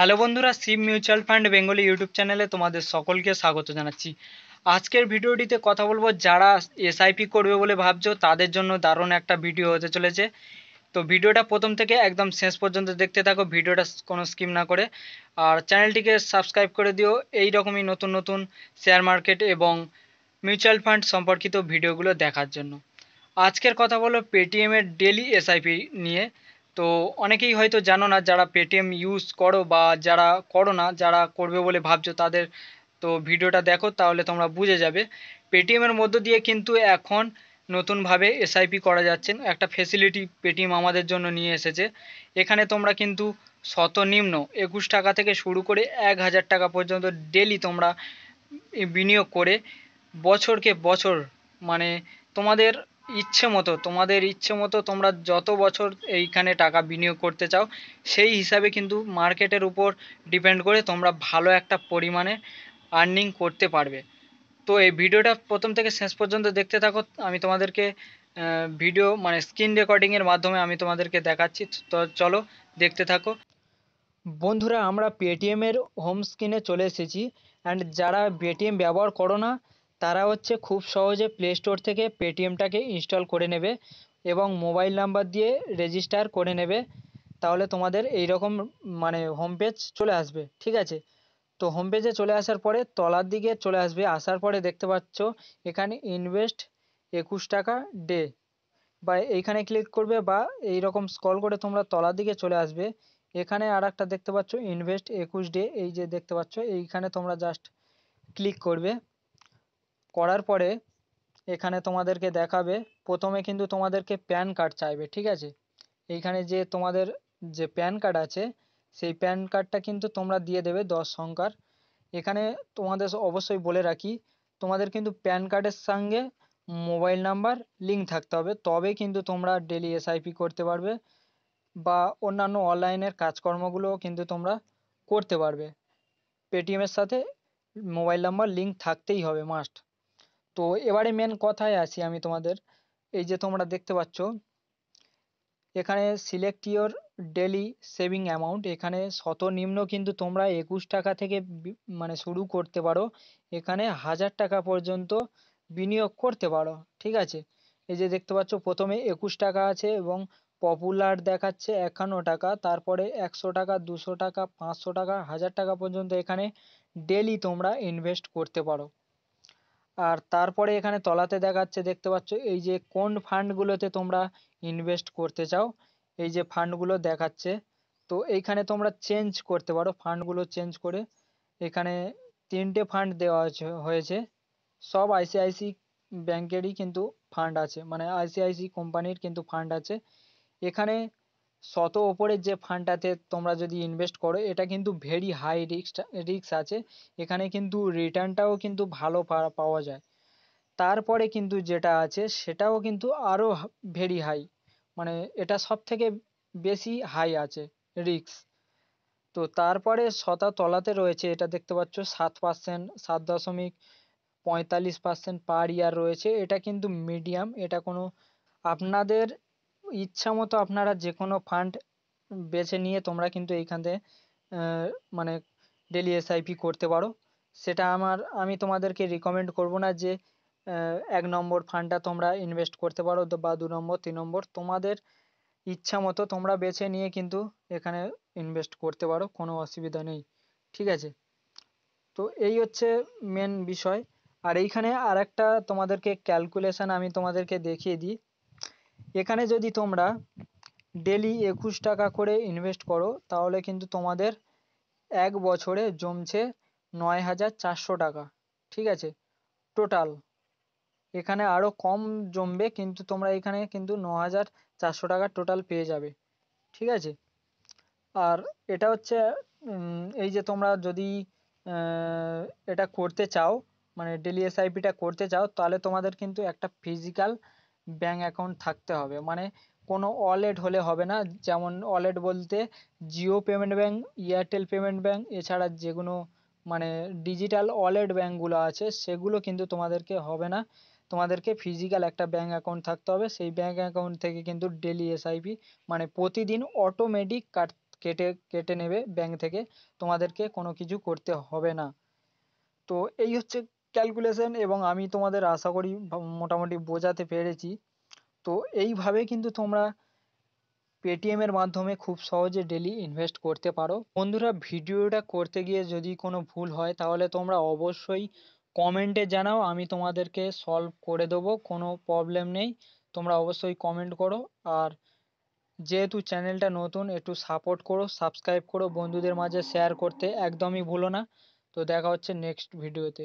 Hello বন্ধুরা, sheep mutual fund Bengali YouTube চ্যানেলে তোমাদের সকলকে স্বাগত জানাচ্ছি। আজকের ভিডিওটিতে কথা বলবো যারা এসআইপি করবে বলে ভাবছো তাদের জন্য দারুণ একটা ভিডিও হতে চলেছে। তো ভিডিওটা প্রথম থেকে একদম শেষ পর্যন্ত দেখতে থাকো, ভিডিওটা কোনো স্কিপ না করে। আর চ্যানেলটিকে সাবস্ক্রাইব করে দিও এই রকমই নতুন নতুন শেয়ার মার্কেট এবং মিউচুয়াল ফান্ড সম্পর্কিত ভিডিওগুলো দেখার জন্য। আজকের কথা বলো পেটিএমের ডেলি এসআইপি নিয়ে। তো অনেকেই হয়তো জানো না, যারা পেটিএম ইউজ করো বা যারা করো না, যারা করবে বলে ভাবছো তাদের তো ভিডিওটা দেখো, তাহলে তোমরা বুঝে যাবে। পেটিএমের মধ্য দিয়ে কিন্তু এখন নতুনভাবে এসআইপি করা যাচ্ছে, একটা ফেসিলিটি পেটিএম আমাদের জন্য নিয়ে এসেছে। এখানে তোমরা কিন্তু সর্বনিম্ন 21 টাকা থেকে শুরু করে 1000 টাকা পর্যন্ত ডেলি তোমরা বিনিয়োগ করে বছরকে বছর, মানে তোমাদের ইচ্ছে মতো তোমরা যত বছর এইখানে টাকা বিনিয়োগ করতে চাও সেই হিসাবে কিন্তু মার্কেটের উপর ডিপেন্ড করে তোমরা ভালো একটা পরিমাণে আর্নিং করতে পারবে। তো এই ভিডিওটা প্রথম থেকে শেষ পর্যন্ত দেখতে থাকো। আমি তোমাদেরকে ভিডিও মানে স্ক্রিন রেকর্ডিংয়ের মাধ্যমে আমি তোমাদেরকে দেখাচ্ছি। তো চলো দেখতে থাকো। বন্ধুরা, আমরা পেটিএমের হোম স্ক্রিনে চলে এসেছি। অ্যান্ড যারা পেটিএম ব্যবহার করো না তারা হচ্ছে খুব সহজে প্লে স্টোর থেকে পেটিএমটাকে ইনস্টল করে নেবে এবং মোবাইল নাম্বার দিয়ে রেজিস্টার করে নেবে। তাহলে তোমাদের এই রকম মানে হোম পেজ চলে আসবে, ঠিক আছে? তো হোম পেজে চলে আসার পরে তলার দিকে চলে আসবে, আসার পরে দেখতে পাচ্ছ এখানে ইনভেস্ট 21 টাকা ডে, বা এইখানে ক্লিক করবে বা এই রকম স্ক্রল করে তোমরা তলার দিকে চলে আসবে। এখানে আর একটা দেখতে পাচ্ছ ইনভেস্ট 21 ডে, এই যে দেখতে পাচ্ছ এইখানে তোমরা জাস্ট ক্লিক করবে। করার পরে এখানে তোমাদেরকে দেখাবে, প্রথমে কিন্তু তোমাদেরকে প্যান কার্ড চাইবে, ঠিক আছে? এইখানে যে তোমাদের যে প্যান কার্ড আছে সেই প্যান কার্ডটা কিন্তু তোমরা দিয়ে দেবে 10 সংখ্যার। এখানে তোমাদের অবশ্যই বলে রাখি, তোমাদের কিন্তু প্যান কার্ডের সঙ্গে মোবাইল নাম্বার লিঙ্ক থাকতে হবে, তবে কিন্তু তোমরা ডেলি এসআইপি করতে পারবে বা অন্যান্য অনলাইনের কাজকর্মগুলোও কিন্তু তোমরা করতে পারবে। পেটিএমের সাথে মোবাইল নাম্বার লিঙ্ক থাকতেই হবে, মাস্ট। তো এবারে মেন কথায় আসি আমি তোমাদের। এই যে তোমরা দেখতে পাচ্ছ এখানে select your daily saving amount, এখানে সর্বনিম্ন কিন্তু তোমরা 21 টাকা থেকে মানে শুরু করতে পারো, এখানে 1000 টাকা পর্যন্ত বিনিয়োগ করতে পারো, ঠিক আছে? এই যে দেখতে পাচ্ছ প্রথমে 21 টাকা আছে এবং পপুলার দেখাচ্ছে 51 টাকা, তারপরে 100 টাকা, 200 টাকা, 500 টাকা, 1000 টাকা পর্যন্ত এখানে ডেলি তোমরা ইনভেস্ট করতে পারো। আর তারপরে এখানে তলাতে দেখাচ্ছে, দেখতে পাচ্ছ এই যে কোন ফান্ডগুলোতে তোমরা ইনভেস্ট করতে চাও, এই যে ফান্ডগুলো দেখাচ্ছে। তো এইখানে তোমরা চেঞ্জ করতে পারো, ফান্ডগুলো চেঞ্জ করে এখানে 3টে ফান্ড দেওয়া হয়েছে। সব আইসিআইসি ব্যাংকেরই কিন্তু ফান্ড আছে, মানে আইসিআইসি কোম্পানির কিন্তু ফান্ড আছে। এখানে ওপরের যে ফান্ডটাতে তোমরা যদি ইনভেস্ট করো এটা কিন্তু ভেরি হাই রিস্ক আছে, এখানে কিন্তু রিটার্নটাও কিন্তু ভালো পাওয়া যায়। তারপরে কিন্তু যেটা আছে সেটাও কিন্তু আরও ভেরি হাই, মানে এটা সব থেকে বেশি হাই আছে রিস্ক। তো তারপরে তলাতে রয়েছে, এটা দেখতে পাচ্ছ 7%, 7.45% পার ইয়ার রয়েছে, এটা কিন্তু মিডিয়াম, এটা কোনো আপনাদের ইচ্ছা মতো আপনারা যে কোনো ফান্ড বেছে নিয়ে তোমরা কিন্তু এইখান থেকে মানে ডেলি এসআইপি করতে পারো। সেটা আমি তোমাদেরকে রিকমেন্ড করব না যে 1 নম্বর ফান্ডটা তোমরা ইনভেস্ট করতে পারো বা 2 নম্বর, 3 নম্বর, তোমাদের ইচ্ছা মতো তোমরা বেছে নিয়ে কিন্তু এখানে ইনভেস্ট করতে পারো, কোনো অসুবিধা নেই, ঠিক আছে? তো এই হচ্ছে মেন বিষয়। আর এইখানে আর একটা তোমাদেরকে ক্যালকুলেশন আমি তোমাদেরকে দেখিয়ে দিই। এখানে যদি তোমরা ডেলি 21 টাকা করে ইনভেস্ট করো তাহলে কিন্তু তোমাদের 1 বছরে জমছে 9400 টাকা, ঠিক আছে? টোটাল এখানে আরও কম জমবে, কিন্তু তোমরা এখানে কিন্তু 9400 টাকা টোটাল পেয়ে যাবে, ঠিক আছে? আর এটা হচ্ছে এই যে তোমরা যদি আহ, এটা করতে চাও, মানে ডেলি এসআইপিটা করতে চাও, তাহলে তোমাদের কিন্তু একটা ফিজিক্যাল ব্যাঙ্ক অ্যাকাউন্ট থাকতে হবে, মানে কোনো ওয়ালেট হলে হবে না। যেমন ওয়ালেট বলতে Jio payment bank, Airtel payment bank, এছাড়া যেগুলো মানে ডিজিটাল ওয়ালেট ব্যাঙ্কগুলো আছে সেগুলো কিন্তু তোমাদেরকে হবে না। তোমাদেরকে ফিজিক্যাল একটা ব্যাঙ্ক অ্যাকাউন্ট থাকতে হবে, সেই ব্যাঙ্ক অ্যাকাউন্ট থেকে কিন্তু ডেলি এসআইপি মানে প্রতিদিন অটোমেটিক কেটে কেটে নেবে ব্যাংক থেকে, তোমাদেরকে কোনো কিছু করতে হবে না। তো এই হচ্ছে ক্যালকুলেশন, এবং আমি তোমাদের আশা করি মোটামুটি বোঝাতে পেরেছি। তো এইভাবে কিন্তু তোমরা পেটিএম এর মাধ্যমে খুব সহজে ডেলি ইনভেস্ট করতে পারো। বন্ধুরা, ভিডিওটা করতে গিয়ে যদি কোনো ভুল হয় তাহলে তোমরা অবশ্যই কমেন্টে জানাও, আমি তোমাদেরকে সলভ করে দেবো, কোনো প্রবলেম নেই। তোমরা অবশ্যই কমেন্ট করো। আর যেহেতু চ্যানেলটা নতুন, একটু সাপোর্ট করো, সাবস্ক্রাইব করো, বন্ধুদের মাঝে শেয়ার করতে একদমই ভুলো না। তো দেখা হচ্ছে নেক্সট ভিডিওতে।